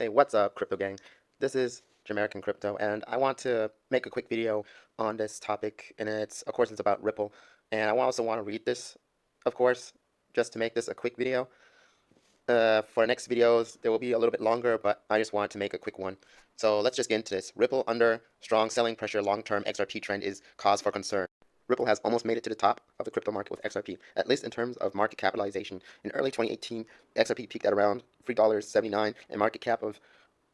Hey, what's up, Crypto Gang? This is Jamaican Crypto, and I want to make a quick video on this topic, and of course, it's about Ripple. And I also want to read this, of course, just to make this a quick video. For next videos, they will be a little bit longer, but I just wanted to make a quick one. So let's just get into this. Ripple under strong selling pressure, long-term XRP trend is cause for concern. Ripple has almost made it to the top of the crypto market with XRP, at least in terms of market capitalization. In early 2018, XRP peaked at around $3.79 and market cap of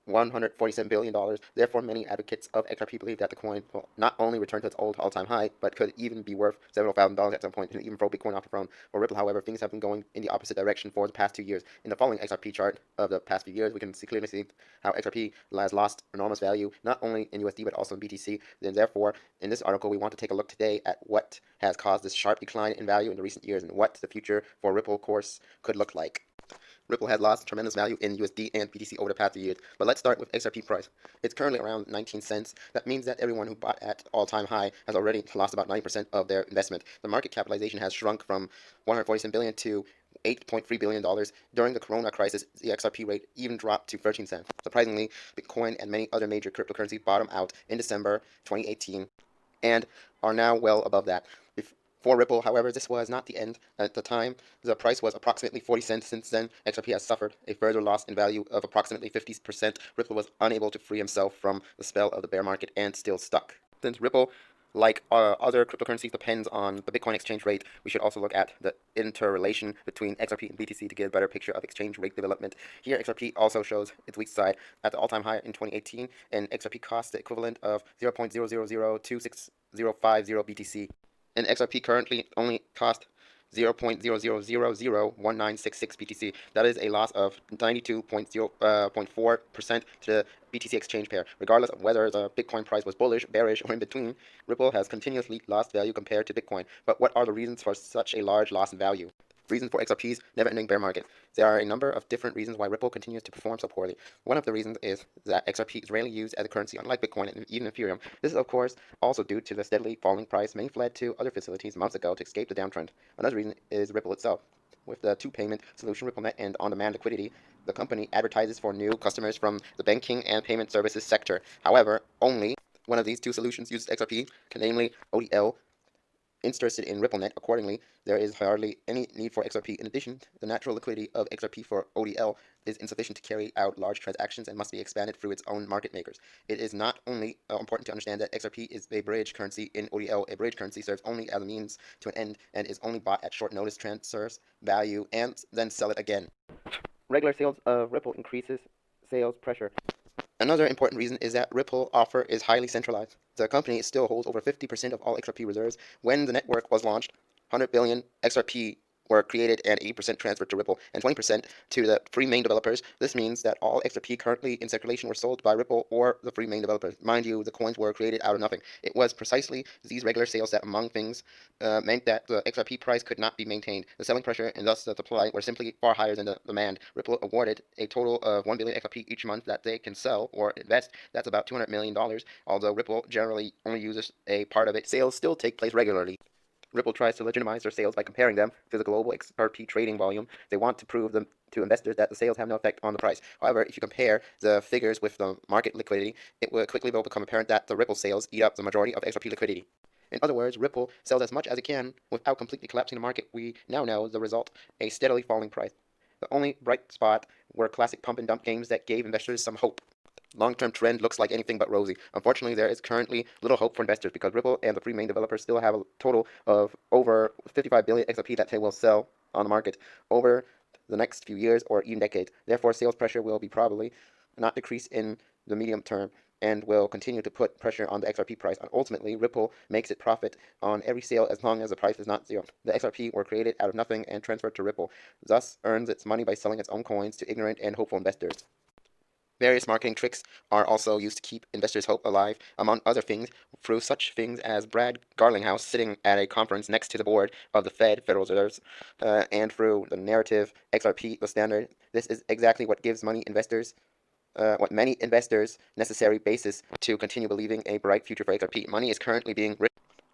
$147 billion. Therefore, many advocates of XRP believe that the coin will not only return to its old all-time high, but could even be worth several $1,000s at some point, and even throw Bitcoin off the throne. For Ripple, however, things have been going in the opposite direction for the past 2 years. In the following XRP chart of the past few years, we can clearly see how XRP has lost enormous value, not only in USD, but also in BTC. And therefore, in this article, we want to take a look today at what has caused this sharp decline in value in the recent years and what the future for Ripple course could look like. Ripple has lost tremendous value in USD and BTC over the past few years. But let's start with XRP price. It's currently around 19 cents. That means that everyone who bought at all-time high has already lost about 90% of their investment. The market capitalization has shrunk from $147 billion to $8.3 billion. During the Corona crisis, the XRP rate even dropped to 13 cents. Surprisingly, Bitcoin and many other major cryptocurrencies bottomed out in December 2018 and are now well above that. For Ripple, however, this was not the end. At the time, the price was approximately 40 cents. Since then, XRP has suffered a further loss in value of approximately 50%. Ripple was unable to free himself from the spell of the bear market and still stuck. Since Ripple, like other cryptocurrencies, depends on the Bitcoin exchange rate, we should also look at the interrelation between XRP and BTC to get a better picture of exchange rate development. Here, XRP also shows its weak side. At the all-time high in 2018, and XRP costs the equivalent of 0.0002650 BTC. And XRP currently only cost 0.00001966 BTC. That is a loss of 92.4% to the BTC exchange pair. Regardless of whether the Bitcoin price was bullish, bearish, or in between, Ripple has continuously lost value compared to Bitcoin. But what are the reasons for such a large loss in value? Reasons for XRP's never-ending bear market. There are a number of different reasons why Ripple continues to perform so poorly. One of the reasons is that XRP is rarely used as a currency, unlike Bitcoin and even Ethereum. This is, of course, also due to the steadily falling price. Many fled to other facilities months ago to escape the downtrend. Another reason is Ripple itself. With the two-payment solution RippleNet and on-demand liquidity, the company advertises for new customers from the banking and payment services sector. However, only one of these two solutions uses XRP, namely ODL, interested in RippleNet. Accordingly, there is hardly any need for XRP. In addition, the natural liquidity of XRP for ODL is insufficient to carry out large transactions and must be expanded through its own market makers. It is not only important to understand that XRP is a bridge currency in ODL. A bridge currency serves only as a means to an end and is only bought at short notice, transfers value, and then sell it again. Regular sales of Ripple increases sales pressure. Another important reason is that Ripple offer is highly centralized. The company still holds over 50% of all XRP reserves. When the network was launched, 100 billion XRP were created and 80% transferred to Ripple and 20% to the free main developers. This means that all XRP currently in circulation were sold by Ripple or the free main developers. Mind you, the coins were created out of nothing. It was precisely these regular sales that, among things, meant that the XRP price could not be maintained. The selling pressure and thus the supply were simply far higher than the demand. Ripple awarded a total of 1 billion XRP each month that they can sell or invest. That's about $200 million. Although Ripple generally only uses a part of it, sales still take place regularly. Ripple tries to legitimize their sales by comparing them to the global XRP trading volume. They want to prove them to investors that the sales have no effect on the price. However, if you compare the figures with the market liquidity, it will quickly become apparent that the Ripple sales eat up the majority of XRP liquidity. In other words, Ripple sells as much as it can without completely collapsing the market. We now know the result, a steadily falling price. The only bright spot were classic pump and dump games that gave investors some hope. Long-term trend looks like anything but rosy. Unfortunately, there is currently little hope for investors because Ripple and the free main developers still have a total of over 55 billion XRP that they will sell on the market over the next few years or even decades. Therefore, sales pressure will be probably not decrease in the medium term and will continue to put pressure on the XRP price. And ultimately, Ripple makes its profit on every sale as long as the price is not zero. The XRP were created out of nothing and transferred to Ripple, thus earns its money by selling its own coins to ignorant and hopeful investors. Various marketing tricks are also used to keep investors' hope alive, among other things, through such things as Brad Garlinghouse sitting at a conference next to the board of the Federal Reserve, and through the narrative XRP, the standard. This is exactly what gives many investors necessary basis to continue believing a bright future for XRP. Money is currently being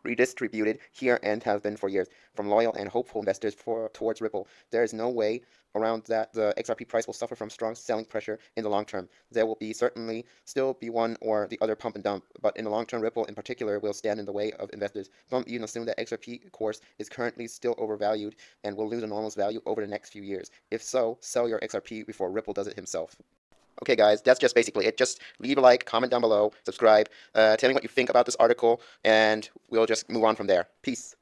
redistributed here and has been for years from loyal and hopeful investors towards Ripple. There is no way around that. The XRP price will suffer from strong selling pressure in the long term. There will certainly still be one or the other pump and dump, but in the long term, Ripple in particular will stand in the way of investors. Some even assume that XRP course is currently still overvalued and will lose enormous value over the next few years. If so, sell your XRP before Ripple does it himself. Okay, guys, that's just basically it. Just leave a like, comment down below, subscribe, tell me what you think about this article, and we'll just move on from there. Peace.